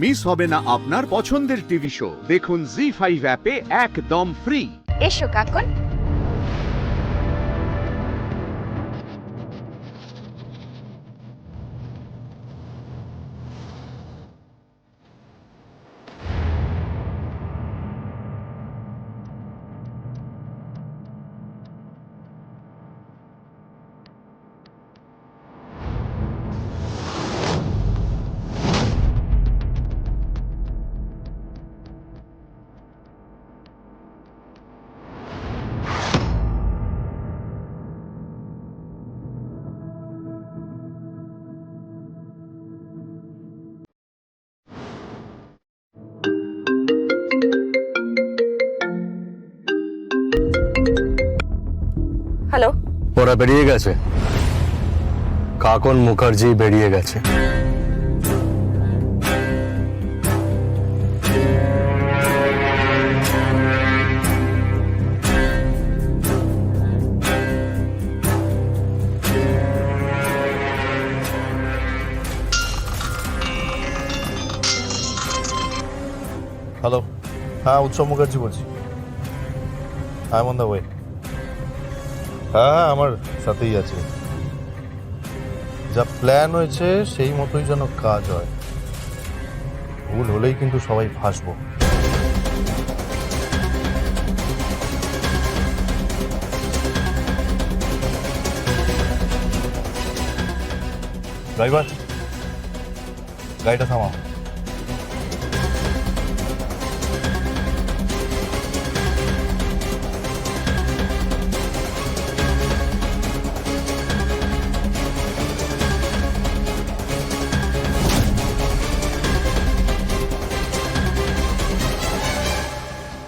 Miss হবে না আপনার পছন্দের টিভি শো। দেখুন জি5 অ্যাপে একদম ফ্রি। এসো কাকন। হ্যালো, ওরা বেরিয়ে গেছে। কাকন মুখার্জি বেরিয়ে গেছে। হ্যালো, হ্যাঁ উৎসব মুখার্জি বলছি। I am on the way. হ্যাঁ আমার সাথেই আছে। যা প্ল্যান হয়েছে সেই মতোই যেন কাজ হয়। ভুল হলেই কিন্তু সবাই ফাঁসবো। ড্রাইভার, গাড়িটা থামাও।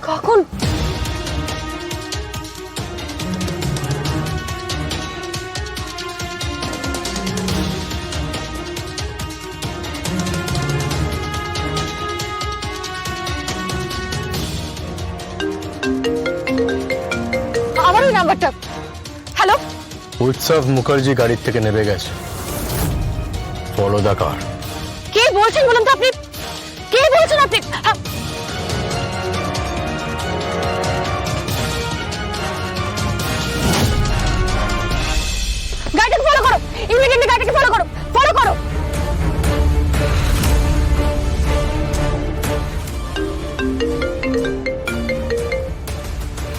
কাকন আমার ওই নাম্বারটা। হ্যালো, উৎসব মুখার্জি গাড়ির থেকে নেমে গেছে। Follow the car. কে বলছেন বলুন তো আপনি? কে বলছেন আপনি? গাড়িটাকে ফলো করো, ইমিডিয়েটলি গাড়িটাকে ফলো করো, ফলো করো।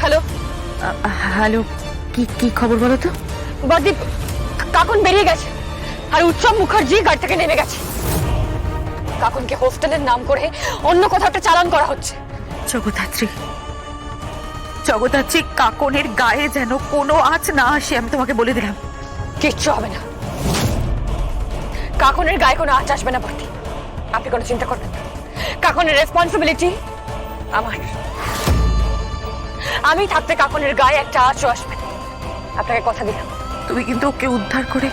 হ্যালো হ্যালো, কি কি খবর বলো তো? বদ্বীপ, কাকন বেরিয়ে গেছে আর উৎসব মুখার্জি গাড়ি থেকে নেমে গেছে। কাকনকে হোস্টেলের নাম করে অন্য কোথাও একটা চালান করা হচ্ছে। জগদ্ধাত্রী, জগদ্ধাত্রী, কাকনের গায়ে যেন কোনো আঁচ না আসে, আমি তোমাকে বলে দিলাম। কিচ্ছু হবে না, কাকনের গায়ে কোনো আঁচ আসবে না বদ্বীপ, আপনি কোনো চিন্তা করবেন না। কাকনের রেসপন্সিবিলিটি আমার। আমি থাকতে কাকনের গায়ে একটা আঁচও আসবে না, আপনাকে কথা দিলাম। তুমি কিন্তু ওকে উদ্ধার করে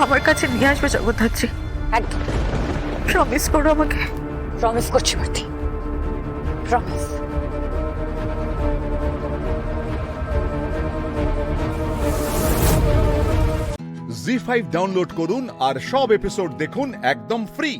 আমার কাছে নিয়ে আসবে জগদ্ধাত্রী। একদম প্রমিস করো আমাকে। প্রমিস করছি বদ্বীপ, প্রমিস। জি5 ডাউনলোড করুন আর সব এপিসোড দেখুন একদম ফ্রি।